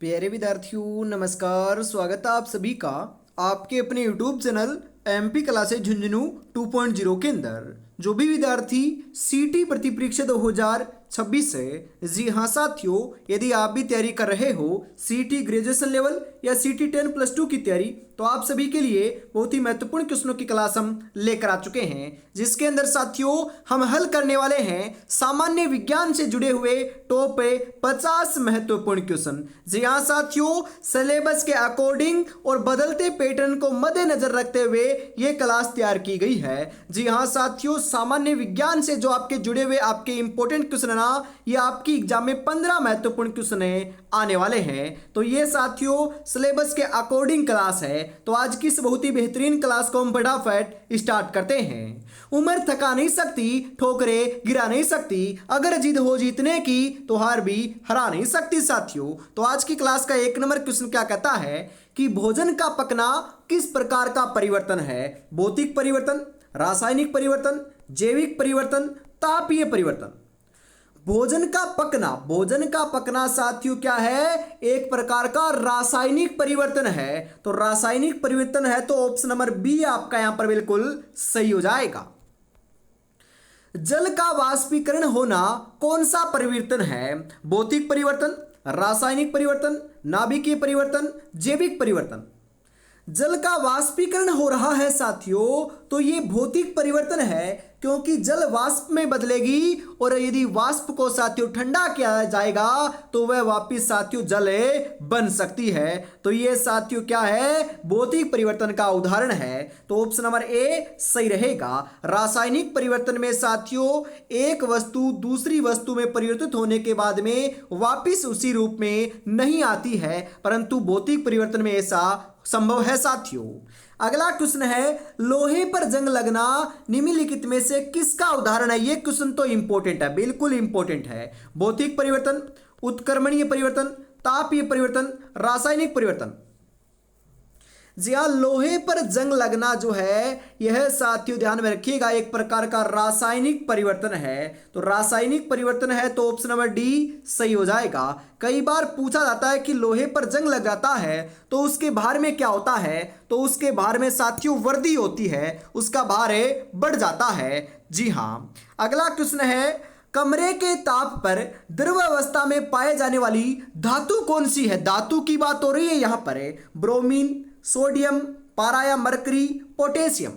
प्यारे विद्यार्थियों नमस्कार। स्वागत है आप सभी का आपके अपने YouTube channel MP classes Jhunjhunu 2.0 के अंदर। जो भी विद्यार्थी सीटी प्रति परीक्षा 2026 है, जी हाँ साथियों, यदि आप भी तैयारी कर रहे हो सीटी ग्रेजुएशन लेवल या सीटी 10+2 की तैयारी, तो आप सभी के लिए बहुत ही महत्वपूर्ण क्वेश्चनों की क्लास हम लेकर आ चुके हैं, जिसके अंदर साथियों हम हल करने वाले हैं सामान्य विज्ञान से जुड़े हुए टॉप 50 महत्वपूर्ण क्वेश्चन। जी हाँ साथियों, सिलेबस के अकॉर्डिंग और बदलते पैटर्न को मद्देनजर रखते हुए ये क्लास तैयार की गई है। जी हाँ साथियों, सामान्य विज्ञान से जो आपके जुड़े हुए आपके इंपॉर्टेंट क्वेश्चन है ना, ये आपकी एग्जाम में 15 महत्वपूर्ण क्वेश्चन आने वाले हैं। तो ये साथियों सिलेबस के अकॉर्डिंग क्लास है। तो आज की इस बहुत ही बेहतरीन क्लास को हम फटाफट स्टार्ट करते हैं। उम्र थका नहीं सकती, ठोकरे गिरा नहीं सकती, अगर जिद हो जीतने की तो हार भी हरा नहीं सकती। साथियों तो आज की क्लास का 1 नंबर क्वेश्चन क्या कहता है कि भोजन का पकना किस प्रकार का परिवर्तन है? भौतिक परिवर्तन, रासायनिक परिवर्तन, जैविक परिवर्तन, तापीय परिवर्तन। भोजन का पकना साथियों क्या है? एक प्रकार का रासायनिक परिवर्तन है। तो रासायनिक परिवर्तन है तो ऑप्शन नंबर बी आपका यहां पर बिल्कुल सही हो जाएगा। जल का वाष्पीकरण होना कौन सा परिवर्तन है? भौतिक परिवर्तन, रासायनिक परिवर्तन, नाभिकीय परिवर्तन, जैविक परिवर्तन। जल का वाष्पीकरण हो रहा है साथियों, तो ये भौतिक परिवर्तन है, क्योंकि जल वाष्प में बदलेगी और यदि वाष्प को साथियों ठंडा किया जाएगा तो वह वापिस साथियों जल बन सकती है। तो ये साथियों क्या है? भौतिक परिवर्तन का उदाहरण है। तो ऑप्शन नंबर ए सही रहेगा। रासायनिक परिवर्तन में साथियों एक वस्तु दूसरी वस्तु में परिवर्तित होने के बाद में वापिस उसी रूप में नहीं आती है, परंतु भौतिक परिवर्तन में ऐसा संभव है साथियों। अगला क्वेश्चन है, लोहे पर जंग लगना निम्नलिखित में से किसका उदाहरण है? यह क्वेश्चन तो इंपॉर्टेंट है, बिल्कुल इंपॉर्टेंट है। भौतिक परिवर्तन, उत्क्रमणीय परिवर्तन, तापीय परिवर्तन, रासायनिक परिवर्तन। जी हाँ, लोहे पर जंग लगना जो है यह साथियों ध्यान में रखिएगा एक प्रकार का रासायनिक परिवर्तन है। तो रासायनिक परिवर्तन है तो ऑप्शन नंबर डी सही हो जाएगा। कई बार पूछा जाता है कि लोहे पर जंग लग जाता है तो उसके भार में क्या होता है? तो उसके भार में साथियों वर्दी होती है, उसका भार बढ़ जाता है। जी हाँ, अगला क्वेश्चन है, कमरे के ताप पर द्रव अवस्था में पाए जाने वाली धातु कौन सी है? धातु की बात हो रही है यहां पर। ब्रोमीन, सोडियम, पारा या मरकरी, पोटेशियम।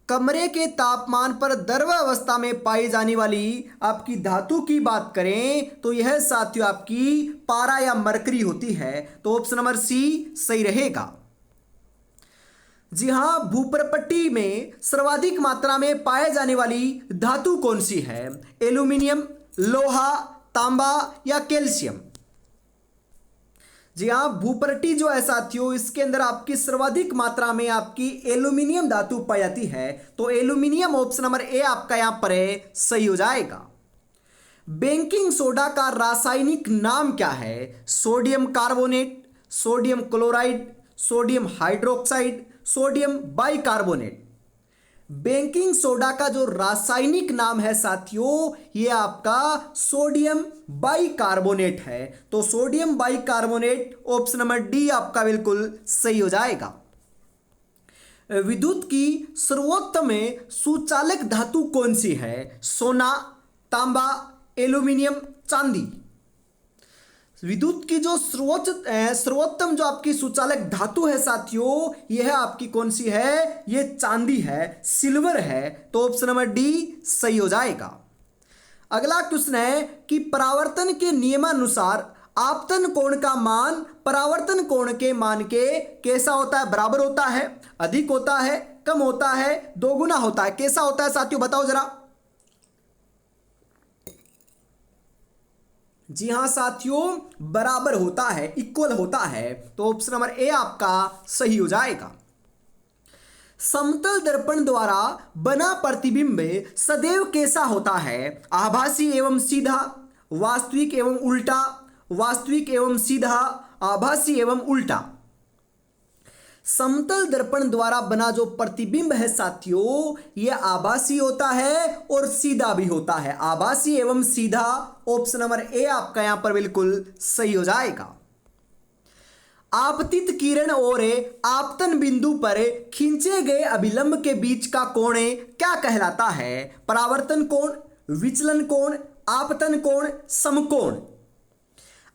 कमरे के तापमान पर द्रव अवस्था में पाई जाने वाली आपकी धातु की बात करें तो यह साथियों आपकी पारा या मरकरी होती है। तो ऑप्शन नंबर सी सही रहेगा। जी हां, भूपरपट्टी में सर्वाधिक मात्रा में पाए जाने वाली धातु कौन सी है? एल्यूमिनियम, लोहा, तांबा या कैल्शियम। जी हाँ, भूपरटी जो है साथियों इसके अंदर आपकी सर्वाधिक मात्रा में आपकी एल्यूमिनियम धातु पाई जाती है। तो एल्यूमिनियम ऑप्शन नंबर ए आपका यहां पर सही हो जाएगा। बेकिंग सोडा का रासायनिक नाम क्या है? Sodium carbonate, sodium chloride, sodium hydroxide, sodium bicarbonate. Baking soda का जो रासायनिक नाम है साथियों ये आपका सोडियम बाइकार्बोनेट है। तो sodium bicarbonate option number D आपका बिल्कुल सही हो जाएगा। विद्युत की सर्वोत्तम सुचालक धातु कौन सी है? सोना, तांबा, एल्यूमिनियम, चांदी। विद्युत की जो सर्वोत्तम जो आपकी सुचालक धातु है साथियों यह आपकी कौन सी है? यह चांदी है, सिल्वर है। तो ऑप्शन नंबर डी सही हो जाएगा। अगला क्वेश्चन है कि परावर्तन के नियमानुसार आपतन कोण का मान परावर्तन कोण के मान के कैसा होता है? बराबर होता है, अधिक होता है, कम होता है, दोगुना होता है? कैसा होता है साथियों बताओ जरा। जी हां साथियों, बराबर होता है, इक्वल होता है। तो ऑप्शन नंबर ए आपका सही हो जाएगा। समतल दर्पण द्वारा बना प्रतिबिंब सदैव कैसा होता है? आभासी एवं सीधा, वास्तविक एवं उल्टा, वास्तविक एवं सीधा, आभासी एवं उल्टा। समतल दर्पण द्वारा बना जो प्रतिबिंब है साथियों, यह आभासी होता है और सीधा भी होता है। आभासी एवं सीधा, ऑप्शन नंबर ए आपका यहां पर बिल्कुल सही हो जाएगा। आपतित किरण और आपतन बिंदु पर खींचे गए अभिलंब के बीच का कोण क्या कहलाता है? परावर्तन कोण, विचलन कोण, आपतन कोण, समकोण।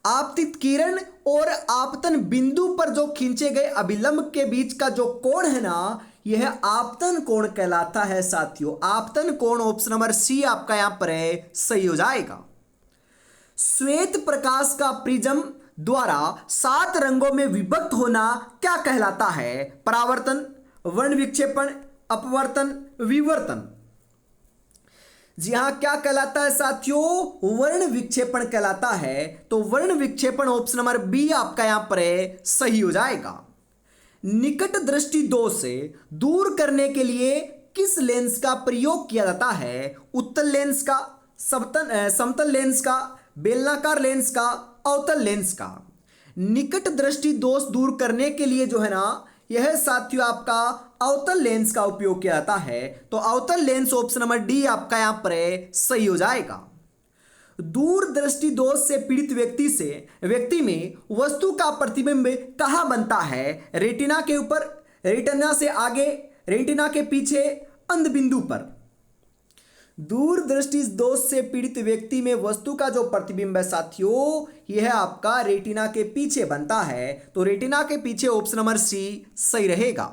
आपतित किरण और आपतन बिंदु पर जो खींचे गए अभिलंब के बीच का जो कोण है ना, यह आपतन कोण कहलाता है साथियों। आपतन कोण, ऑप्शन नंबर सी आपका यहां पर सही हो जाएगा। श्वेत प्रकाश का प्रिज्म द्वारा 7 रंगों में विभक्त होना क्या कहलाता है? परावर्तन, वर्ण विक्षेपण, अपवर्तन, विवर्तन। जी हां, क्या कहलाता है साथियों? वर्ण विक्षेपण कहलाता है। तो वर्ण विक्षेपण, ऑप्शन नंबर बी आपका यहां पर सही हो जाएगा। निकट दृष्टि दोष से दूर करने के लिए किस लेंस का प्रयोग किया जाता है? उत्तल लेंस का, समतल लेंस का, बेलनाकार लेंस का, अवतल लेंस का। निकट दृष्टि दोष दूर करने के लिए जो है ना, यह साथियों आपका अवतल लेंस का उपयोग किया जाता है। तो अवतल लेंस, ऑप्शन नंबर डी आपका यहां पर सही हो जाएगा। दूर दृष्टि दोष से पीड़ित व्यक्ति में वस्तु का प्रतिबिंब कहां बनता है? रेटिना के ऊपर, रेटिना से आगे, रेटिना के पीछे, अंध बिंदु पर। दूर दृष्टि दोष से पीड़ित व्यक्ति में वस्तु का जो प्रतिबिंब है साथियों, यह आपका रेटिना के पीछे बनता है। तो रेटिना के पीछे, ऑप्शन नंबर सी सही रहेगा।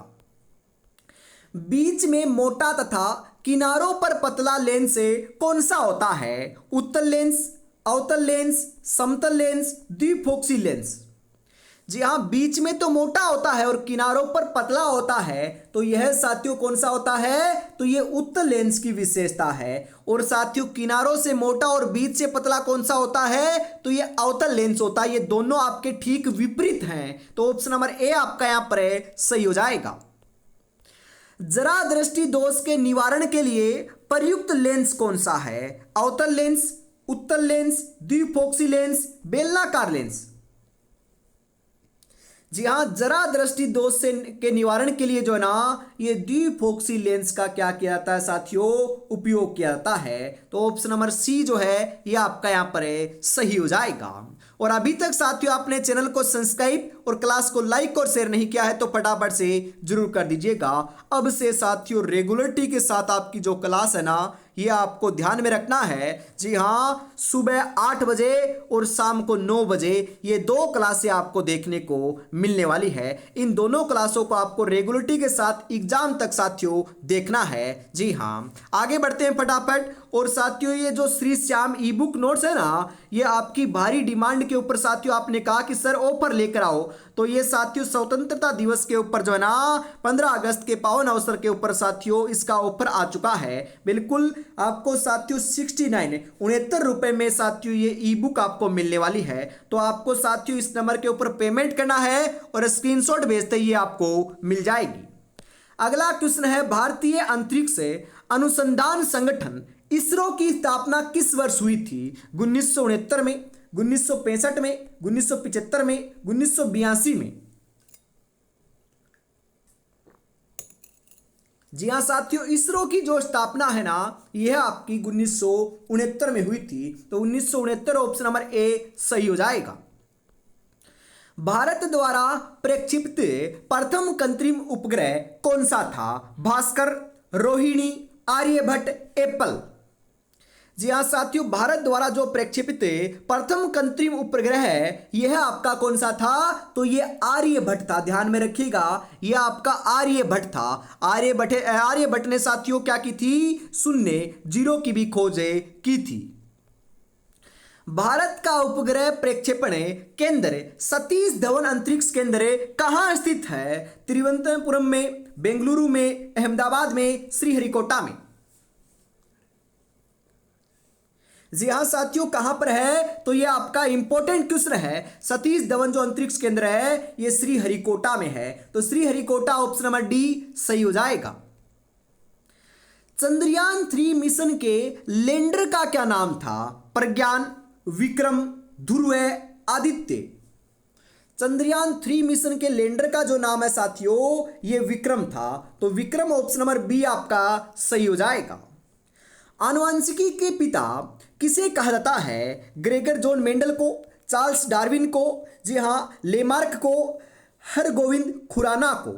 बीच में मोटा तथा किनारों पर पतला लेंस कौन सा होता है? उत्तल लेंस, अवतल लेंस, समतल लेंस, द्विफोक्सी लेंस। जी हाँ, बीच में तो मोटा होता है और किनारों पर पतला होता है। तो यह साथियों कौन सा होता है? तो यह उत्तल लेंस की विशेषता है। और साथियों किनारों से मोटा और बीच से पतला कौन सा होता है? तो यह अवतल लेंस होता है। ये दोनों आपके ठीक विपरीत हैं। तो ऑप्शन नंबर ए आपका यहां पर सही हो जाएगा। जरा दृष्टि दोष के निवारण के लिए प्रयुक्त लेंस कौन सा है? अवतल लेंस, उत्तल लेंस, द्विफोक्सी लेंस, बेलनाकार लेंस। जी हाँ, जरा दृष्टि दोष से के निवारण के लिए जो है ना, ये द्विफोक्सी लेंस का क्या किया जाता है साथियों? उपयोग किया जाता है। तो ऑप्शन नंबर सी जो है ये आपका यहाँ पर सही हो जाएगा। और अभी तक साथियों आपने चैनल को सब्सक्राइब और क्लास को लाइक और शेयर नहीं किया है तो फटाफट से जरूर कर दीजिएगा। अब से साथियों रेगुलरिटी के साथ आपकी जो क्लास है ना, ये आपको ध्यान में रखना है। जी हाँ, सुबह 8 बजे और शाम को 9 बजे ये 2 क्लासें आपको देखने को मिलने वाली है। इन दोनों क्लासों को आपको रेगुलरिटी के साथ एग्जाम तक साथियों देखना है। जी हाँ, आगे बढ़ते हैं फटाफट। और साथियों ये जो श्री श्याम ई बुक नोट्स है ना, ये आपकी भारी डिमांड के ऊपर साथियों आपने कहा कि सर ऑफर लेकर आओ। तो ये साथियों स्वतंत्रता दिवस के ऊपर जो है ना, 15 अगस्त के पावन अवसर के ऊपर साथियों इसका ऑफर आ चुका है। बिल्कुल आपको साथियों 69 रुपए में साथियों ये ई बुक आपको मिलने वाली है। तो आपको साथियों इस नंबर के ऊपर पेमेंट करना है और स्क्रीनशॉट भेजते ही आपको मिल जाएगी। अगला क्वेश्चन है, भारतीय अंतरिक्ष अनुसंधान संगठन इसरो की स्थापना किस वर्ष हुई थी? 1969 में, 1965 में, 1975 में, 1982 में। जी हाँ साथियों, इसरो की जो स्थापना है ना, यह आपकी 1969 में हुई थी। तो 1969 ऑप्शन नंबर ए सही हो जाएगा। भारत द्वारा प्रक्षेपित प्रथम कृत्रिम उपग्रह कौन सा था? भास्कर, रोहिणी, आर्यभट्ट, एप्पल। जी हाँ साथियों, भारत द्वारा जो प्रक्षेपित प्रथम कृत्रिम उपग्रह है यह आपका कौन सा था? तो यह आर्यभट्ट था। ध्यान में रखिएगा, यह आपका आर्यभट्ट था। आर्यभट्ट ने साथियों क्या की थी? शून्य, जीरो की भी खोज की थी। भारत का उपग्रह प्रक्षेपण केंद्र सतीश धवन अंतरिक्ष केंद्र कहाँ स्थित है? तिरुवनंतपुरम में, बेंगलुरु में, अहमदाबाद में, श्रीहरिकोटा में। जी हाँ साथियों, कहां पर है? तो ये आपका इंपॉर्टेंट क्वेश्चन है। सतीश धवन जो अंतरिक्ष केंद्र है ये श्रीहरिकोटा में है। तो श्रीहरिकोटा ऑप्शन नंबर डी सही हो जाएगा। चंद्रयान 3 मिशन के लैंडर का क्या नाम था? प्रज्ञान, विक्रम, ध्रुव, आदित्य। चंद्रयान 3 मिशन के लैंडर का जो नाम है साथियों ये विक्रम था, तो विक्रम ऑप्शन नंबर बी आपका सही हो जाएगा। आनुवंशिकी के पिता किसे कहा जाता है? ग्रेगर जॉन मेंडल को, चार्ल्स डार्विन को, जी हाँ लेमार्क को, हरगोविंद खुराना को।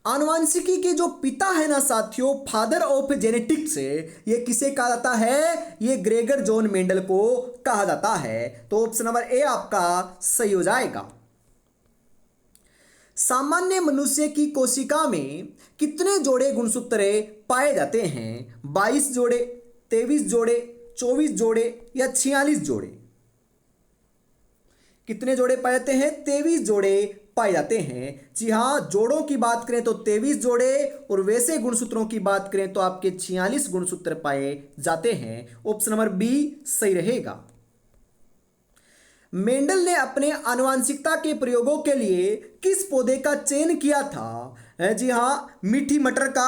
आनुवंशिकी के जो पिता है ना साथियों, फादर ऑफ जेनेटिक्स, ये किसे कहा जाता है? ये ग्रेगर जॉन मेंडल को कहा जाता है, तो ऑप्शन नंबर ए आपका सही हो जाएगा। सामान्य मनुष्य की कोशिका में कितने जोड़े गुणसूत्र पाए जाते हैं? 22 जोड़े, 23 जोड़े, 24 जोड़े या 46 जोड़े? कितने जोड़े पाए जाते हैं? 23 जोड़े पाए जाते हैं। जी हाँ, जोड़ों की बात करें तो 23 जोड़े और वैसे गुणसूत्रों की बात करें तो आपके 46 गुणसूत्र पाए जाते हैं। ऑप्शन नंबर बी सही रहेगा। मेंडल ने अपने आनुवंशिकता के प्रयोगों के लिए किस पौधे का चयन किया था? जी हाँ, मीठी मटर का,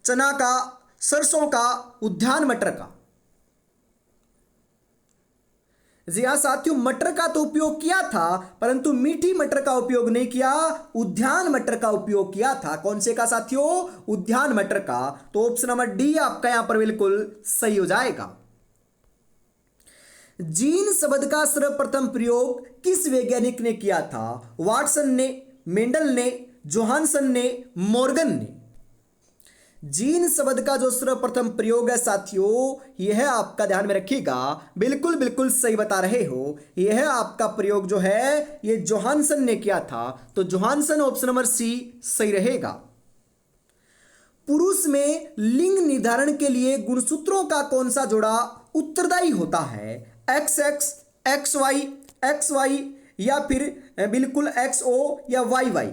चना का, सरसों का, उद्यान मटर का। जी हाँ साथियों, मटर का तो उपयोग किया था परंतु मीठी मटर का उपयोग नहीं किया, उद्यान मटर का उपयोग किया था। कौन से का साथियों? उद्यान मटर का, तो ऑप्शन नंबर डी आपका यहां पर बिल्कुल सही हो जाएगा। जीन शब्द का सर्वप्रथम प्रयोग किस वैज्ञानिक ने किया था? वाटसन ने, मेंडल ने, जोहानसन ने, मॉर्गन ने। जीन शब्द का जो सर्वप्रथम प्रयोग है साथियों, यह आपका ध्यान में रखिएगा, बिल्कुल बिल्कुल सही बता रहे हो। यह आपका प्रयोग जो है ये जोहानसन ने किया था, तो जोहानसन ऑप्शन नंबर सी सही रहेगा। पुरुष में लिंग निर्धारण के लिए गुणसूत्रों का कौन सा जोड़ा उत्तरदायी होता है? XX, XY, XY या फिर बिल्कुल XO या YY?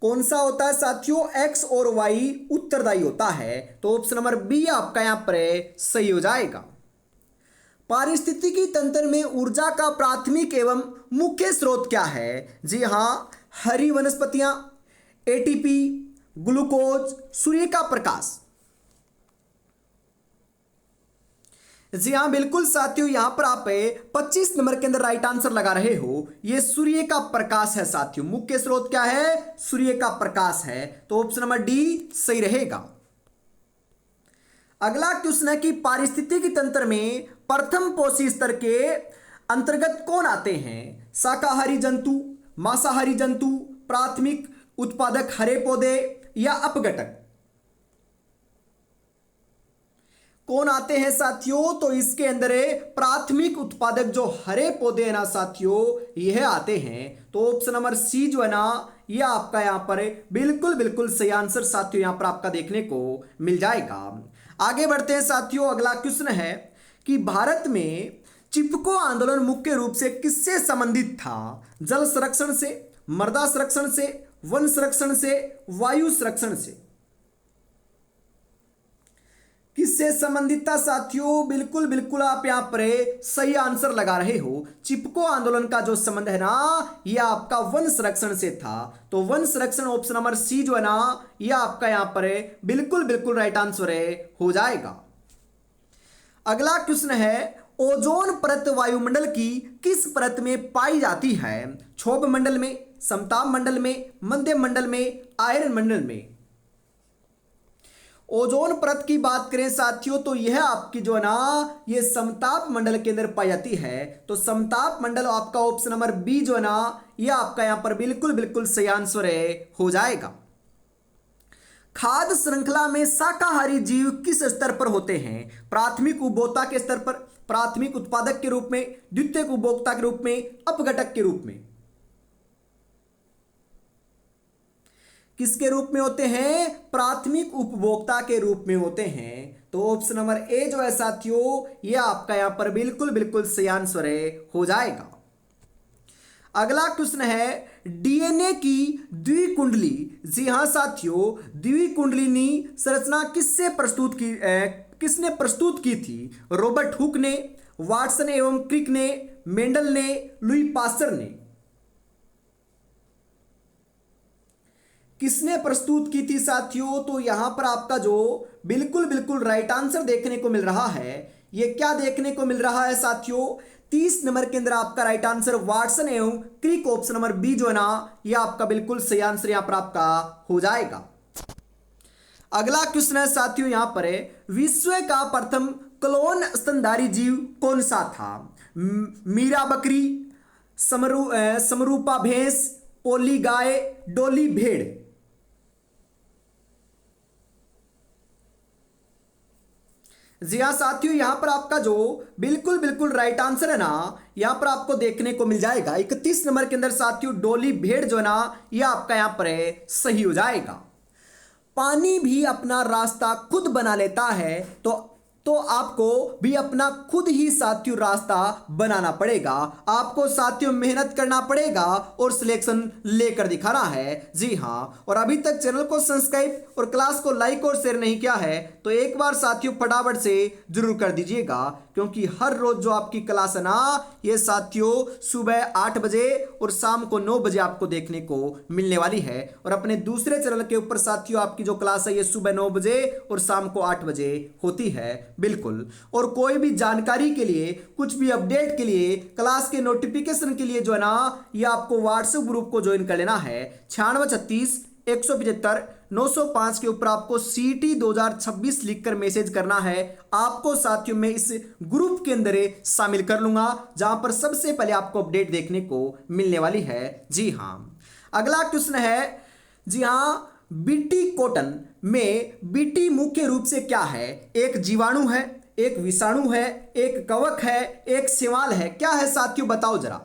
कौन सा होता है साथियों? X और Y उत्तरदायी होता है, तो ऑप्शन नंबर बी आपका यहां पर सही हो जाएगा। पारिस्थितिकी तंत्र में ऊर्जा का प्राथमिक एवं मुख्य स्रोत क्या है? जी हां, हरी वनस्पतियां, ATP, ग्लूकोज, सूर्य का प्रकाश। जी हाँ बिल्कुल साथियों, यहां पर आप 25 नंबर के अंदर राइट आंसर लगा रहे हो। ये सूर्य का प्रकाश है साथियों। मुख्य स्रोत क्या है? सूर्य का प्रकाश है, तो ऑप्शन नंबर डी सही रहेगा। अगला क्वेश्चन है कि पारिस्थितिकी तंत्र में प्रथम पोषी स्तर के अंतर्गत कौन आते हैं? शाकाहारी जंतु, मांसाहारी जंतु, प्राथमिक उत्पादक हरे पौधे या अपघटक? कौन आते हैं साथियों? तो इसके अंदर प्राथमिक उत्पादक जो हरे पौधे हैं ना साथियों, यह आते हैं, तो ऑप्शन नंबर सी जो है ना यह आपका यहां पर बिल्कुल बिल्कुल सही आंसर साथियों यहां पर आपका देखने को मिल जाएगा। आगे बढ़ते हैं साथियों। अगला क्वेश्चन है कि भारत में चिपको आंदोलन मुख्य रूप से किससे संबंधित था? जल संरक्षण से, मृदा संरक्षण से, वन संरक्षण से, वायु संरक्षण से? किससे संबंधित था साथियों? बिल्कुल बिल्कुल आप यहां पर सही आंसर लगा रहे हो। चिपको आंदोलन का जो संबंध है ना यह आपका वन संरक्षण से था, तो वन संरक्षण ऑप्शन नंबर सी जो है ना यह आपका यहां पर बिल्कुल बिल्कुल राइट आंसर हो जाएगा। अगला क्वेश्चन है, ओजोन परत वायुमंडल की किस परत में पाई जाती है? क्षोभ मंडल में, समताप मंडल में, मध्य मंडल में, आयरन मंडल में? ओजोन परत की बात करें साथियों तो यह आपकी जो है ना ये समताप मंडल के अंदर पाई जाती है, तो समताप मंडल आपका ऑप्शन नंबर बी जो है ना यह आपका यहां पर बिल्कुल बिल्कुल सही आंसर हो जाएगा। खाद्य श्रृंखला में शाकाहारी जीव किस स्तर पर होते हैं? प्राथमिक उपभोक्ता के स्तर पर, प्राथमिक उत्पादक के रूप में, द्वितीयक उपभोक्ता के रूप में, अपघटक के रूप में? किसके रूप में होते हैं? प्राथमिक उपभोक्ता के रूप में होते हैं, तो ऑप्शन नंबर ए जो है साथियों यह आपका यहां पर बिल्कुल बिल्कुल सही आंसर हो जाएगा। अगला क्वेश्चन है, डीएनए की द्विकुंडली, जी हां साथियों, द्विकुंडलिनी संरचना किसने प्रस्तुत की थी? रॉबर्ट हुक ने, वाटसन एवं क्रिक ने, मेंडल ने, लुई पास्चर ने? किसने प्रस्तुत की थी साथियों? तो यहां पर आपका जो बिल्कुल बिल्कुल राइट आंसर देखने को मिल रहा है, यह क्या देखने को मिल रहा है साथियों? 30 नंबर के अंदर आपका राइट आंसर वाटसन एवं क्रिक, ऑप्शन नंबर बी जो है ना ये आपका बिल्कुल सही आंसर यहां पर आपका हो जाएगा। अगला क्वेश्चन है साथियों यहां पर है, विश्व का प्रथम क्लोन स्तनधारी जीव कौन सा था? मीरा बकरी, समरूपा भैंस, पोली गाय, डोली भेड़। जी हाँ साथियों, यहां पर आपका जो बिल्कुल बिल्कुल राइट आंसर है ना यहां पर आपको देखने को मिल जाएगा 31 नंबर के अंदर साथियों डोली भेड़ जो है ना यह आपका यहां पर है सही हो जाएगा। पानी भी अपना रास्ता खुद बना लेता है तो आपको भी अपना खुद ही साथियों रास्ता बनाना पड़ेगा। आपको साथियों मेहनत करना पड़ेगा और सिलेक्शन लेकर दिखाना है। जी हाँ, और अभी तक चैनल को सब्सक्राइब और क्लास को लाइक और शेयर नहीं किया है तो एक बार साथियों फटाफट से जरूर कर दीजिएगा, क्योंकि हर रोज जो आपकी क्लास है ना ये साथियों सुबह 8 बजे और शाम को 9 बजे आपको देखने को मिलने वाली है। और अपने दूसरे चैनल के ऊपर साथियों आपकी जो क्लास है ये सुबह 9 बजे और शाम को 8 बजे होती है बिल्कुल। और कोई भी जानकारी के लिए, कुछ भी अपडेट के लिए, क्लास के नोटिफिकेशन के लिए जो है ना ये आपको व्हाट्सएप ग्रुप को ज्वाइन कर लेना है। 9636 175 905 के ऊपर आपको CT 2026 लिखकर मैसेज करना है। आपको साथियों मैं इस ग्रुप के अंदर शामिल कर लूंगा जहां पर सबसे पहले आपको अपडेट देखने को मिलने वाली है। जी हाँ, अगला क्वेश्चन है, जी हाँ, बीटी कॉटन में बीटी मुख्य रूप से क्या है? एक जीवाणु है, एक विषाणु है, एक कवक है, एक शैवाल है, क्या है साथियों बताओ जरा।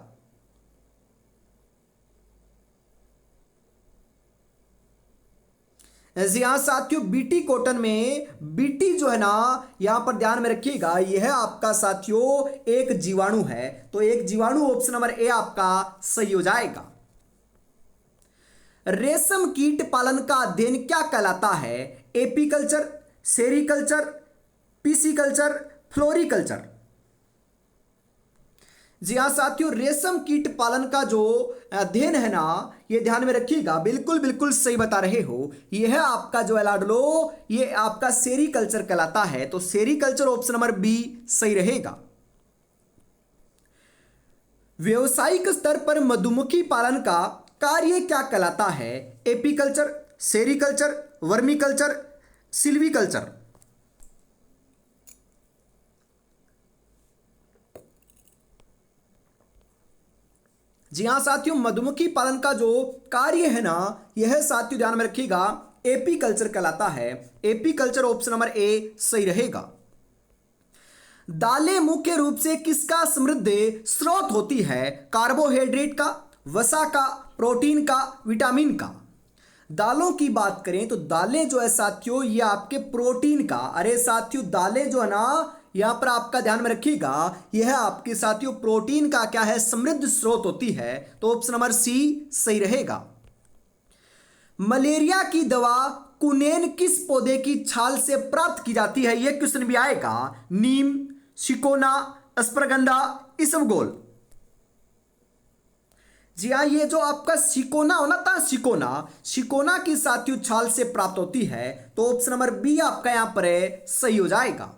जी हाँ साथियों, बीटी कॉटन में बीटी जो है ना यहां पर ध्यान में रखिएगा यह आपका साथियों एक जीवाणु है, तो एक जीवाणु ऑप्शन नंबर ए आपका सही हो जाएगा। रेशम कीट पालन का अध्ययन क्या कहलाता है? Apiculture, sericulture, pisciculture, floriculture. जी हाँ साथियों, रेशम कीट पालन का जो अध्ययन है ना ये ध्यान में रखिएगा, बिल्कुल बिल्कुल सही बता रहे हो, यह आपका जो है लाडलो ये आपका सेरीकल्चर कहलाता है, तो सेरीकल्चर ऑप्शन नंबर बी सही रहेगा। व्यवसायिक स्तर पर मधुमक्खी पालन का कार्य क्या कहलाता है? Apiculture, sericulture, vermiculture, silviculture. जी हाँ साथियों, मधुमक्खी पालन का जो कार्य है ना यह साथियों ध्यान में रखिएगा एपीकल्चर कहलाता है। एपीकल्चर ऑप्शन नंबर ए सही रहेगा। दालें मुख्य रूप से किसका समृद्ध स्रोत होती है? कार्बोहाइड्रेट का, वसा का, प्रोटीन का, विटामिन का। दालों की बात करें तो दालें जो है साथियों ये आपके प्रोटीन का, अरे साथियों दालें जो है ना यहां पर आपका ध्यान में रखिएगा यह आपके साथियों प्रोटीन का क्या है समृद्ध स्रोत होती है, तो ऑप्शन नंबर सी सही रहेगा। मलेरिया की दवा कुनेन किस पौधे की छाल से प्राप्त की जाती है? यह क्वेश्चन भी आएगा। नीम, सिकोना, अस्परगंधा, इसबगोल। जी हाँ, ये जो आपका सिकोना होना था, सिकोना की साथियों छाल से प्राप्त होती है, तो ऑप्शन नंबर बी आपका यहां पर है सही हो जाएगा।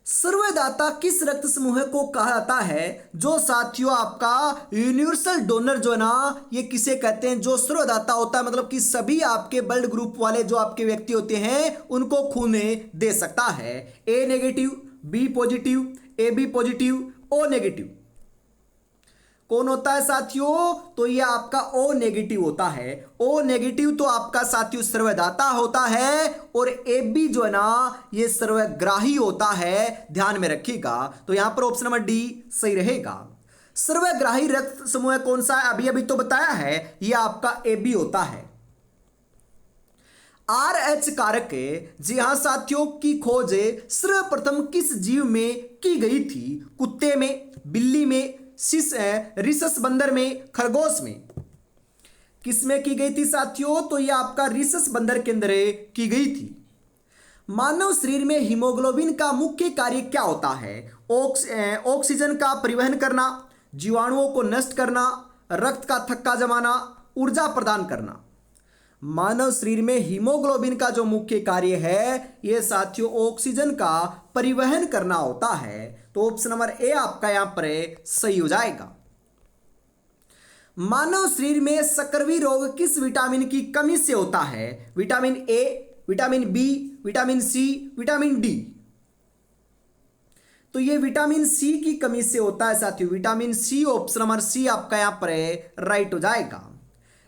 सर्वदाता किस रक्त समूह को कहा जाता है? जो साथियों आपका यूनिवर्सल डोनर जो है ना ये किसे कहते हैं? जो सर्वदाता होता है मतलब कि सभी आपके ब्लड ग्रुप वाले जो आपके व्यक्ति होते हैं उनको खून दे सकता है। A negative, B positive, A B positive, O negative. कौन होता है साथियों? तो ये आपका ओ नेगेटिव होता है। ओ नेगेटिव तो आपका साथियों सर्वदाता होता है और ए बी जो है ना ये सर्वग्राही होता है, ध्यान में रखिएगा। तो यहां पर ऑप्शन नंबर डी सही रहेगा। सर्वग्राही रक्त समूह कौन सा है? अभी अभी तो बताया है, ये आपका ए बी होता है। RH कारक, जी हां साथियों, की खोज सर्वप्रथम किस जीव में की गई थी? कुत्ते में, बिल्ली में, रिसस बंदर में, खरगोश में। किसमें की गई थी साथियों? तो यह आपका रिसस बंदर के अंदर की गई थी। मानव शरीर में हीमोग्लोबिन का मुख्य कार्य क्या होता है? ऑक्सीजन का परिवहन करना, जीवाणुओं को नष्ट करना, रक्त का थक्का जमाना, ऊर्जा प्रदान करना। मानव शरीर में हीमोग्लोबिन का जो मुख्य कार्य है यह साथियों ऑक्सीजन का परिवहन करना होता है। तो ऑप्शन नंबर ए आपका यहां पर सही हो जाएगा। मानव शरीर में सकरवी रोग किस विटामिन की कमी से होता है? Vitamin A, vitamin B, vitamin C, vitamin D. तो ये विटामिन सी की कमी से होता है साथियों, vitamin C. Option number C आपका यहां पर राइट हो जाएगा।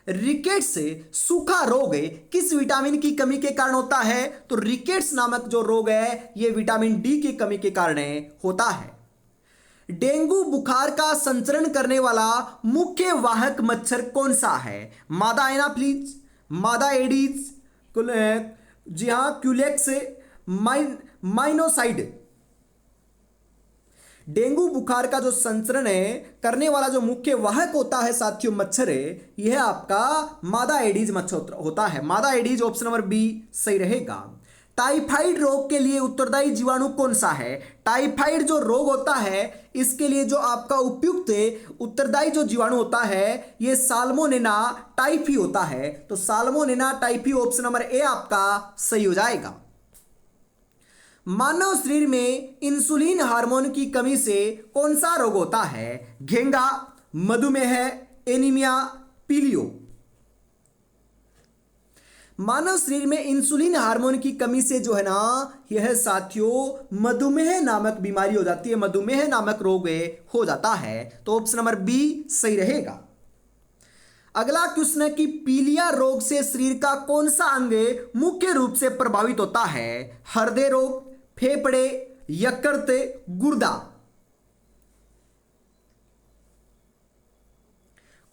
रिकेट्स सूखा रोग किस विटामिन की कमी के कारण होता है? तो रिकेट्स नामक जो रोग है ये विटामिन डी की कमी के कारण होता है। डेंगू बुखार का संचरण करने वाला मुख्य वाहक मच्छर कौन सा है? मादा एनाफ्लिज, मादा एडीज, जी हां क्यूलेक्स, माइनोसाइड। डेंगू बुखार का जो संचरण करने वाला जो मुख्य वाहक होता है साथियों मच्छर यह आपका मादा एडीज मच्छर होता है। मादा एडीज ऑप्शन नंबर बी सही रहेगा। टाइफाइड रोग के लिए उत्तरदायी जीवाणु कौन सा है? टाइफाइड जो रोग होता है इसके लिए जो आपका उपयुक्त उत्तरदायी जो जीवाणु होता है यह साल्मोनेला टाइफी होता है। तो salmonella typhi option number A आपका सही हो जाएगा। मानव शरीर में इंसुलिन हार्मोन की कमी से कौन सा रोग होता है? घेंगा, मधुमेह, एनीमिया, पीलियो। मानव शरीर में इंसुलिन हार्मोन की कमी से जो है ना यह साथियों मधुमेह नामक बीमारी हो जाती है, मधुमेह नामक रोग हो जाता है। तो ऑप्शन नंबर बी सही रहेगा। अगला क्वेश्चन है कि पीलिया रोग से शरीर का कौन सा अंग मुख्य रूप से प्रभावित होता है? हृदय रोग, फेफड़े, यकृत, गुर्दा।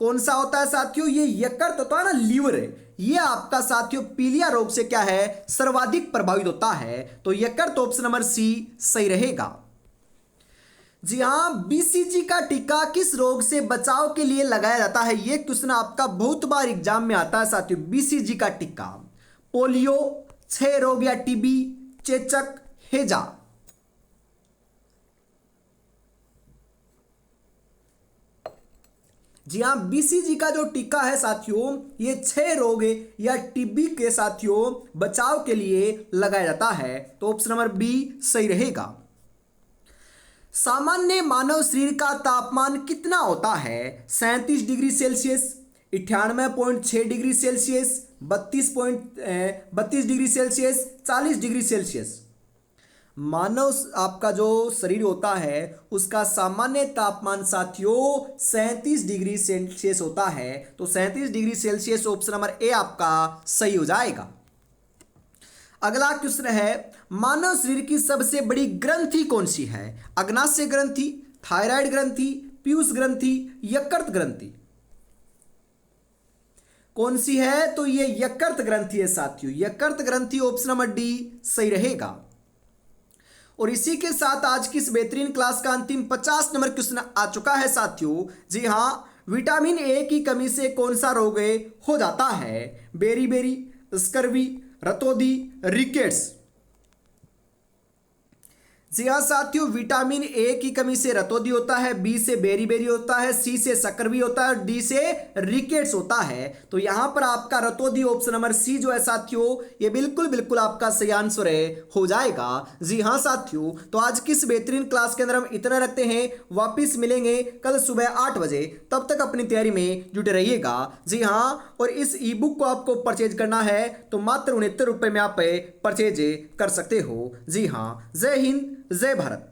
कौन सा होता है साथियों? ये यकृत होता है ना, लीवर है, ये आपका साथियों पीलिया रोग से क्या है सर्वाधिक प्रभावित होता है। तो यकृत ऑप्शन नंबर सी सही रहेगा। जी हां, बीसीजी का टीका किस रोग से बचाव के लिए लगाया जाता है? ये क्वेश्चन आपका बहुत बार एग्जाम में आता है साथियों। बीसीजी का टीका पोलियो, क्षय रोग या टीबी, चेचक, हेजा। जी हां, बीसीजी का जो टीका है साथियों ये क्षय रोग या टीबी के साथियों बचाव के लिए लगाया जाता है। तो ऑप्शन नंबर बी सही रहेगा। सामान्य मानव शरीर का तापमान कितना होता है? 37 degree Celsius, 98.6 degree Celsius, 32 degree Celsius, 40 degree Celsius. मानव आपका जो शरीर होता है उसका सामान्य तापमान साथियों 37 डिग्री सेल्सियस होता है। तो 37 degree Celsius option number A आपका सही हो जाएगा। अगला क्वेश्चन है मानव शरीर की सबसे बड़ी ग्रंथि कौन सी है? अग्नाशय ग्रंथि, थायराइड ग्रंथि, पीयूष ग्रंथि, यकृत ग्रंथि। कौन सी है? तो ये यकृत ग्रंथि है साथियों, यकृत ग्रंथि ऑप्शन नंबर डी सही रहेगा। और इसी के साथ आज की इस बेहतरीन क्लास का अंतिम 50 नंबर क्वेश्चन आ चुका है साथियों। जी हां, विटामिन ए की कमी से कौन सा रोग हो जाता है? बेरी, स्कर्वी, रतौंधी, रिकेट्स। जी हाँ साथियों, विटामिन ए की कमी से रतौंधी होता है, बी से बेरी होता है, सी से सकरवी होता है, डी से रिकेट्स होता है। तो यहां पर आपका रतौंधी ऑप्शन नंबर सी जो है साथियों ये बिल्कुल आपका सही आंसर हो जाएगा। जी हाँ साथियों, तो आज की इस बेहतरीन क्लास के अंदर हम इतना रखते हैं, वापिस मिलेंगे कल सुबह 8 बजे। तब तक अपनी तैयारी में जुटे रहिएगा। जी हाँ, और इस ई बुक को आपको परचेज करना है तो मात्र 69 रुपये में आप परचेज कर सकते हो। जी हाँ, जय हिंद, जय भारत।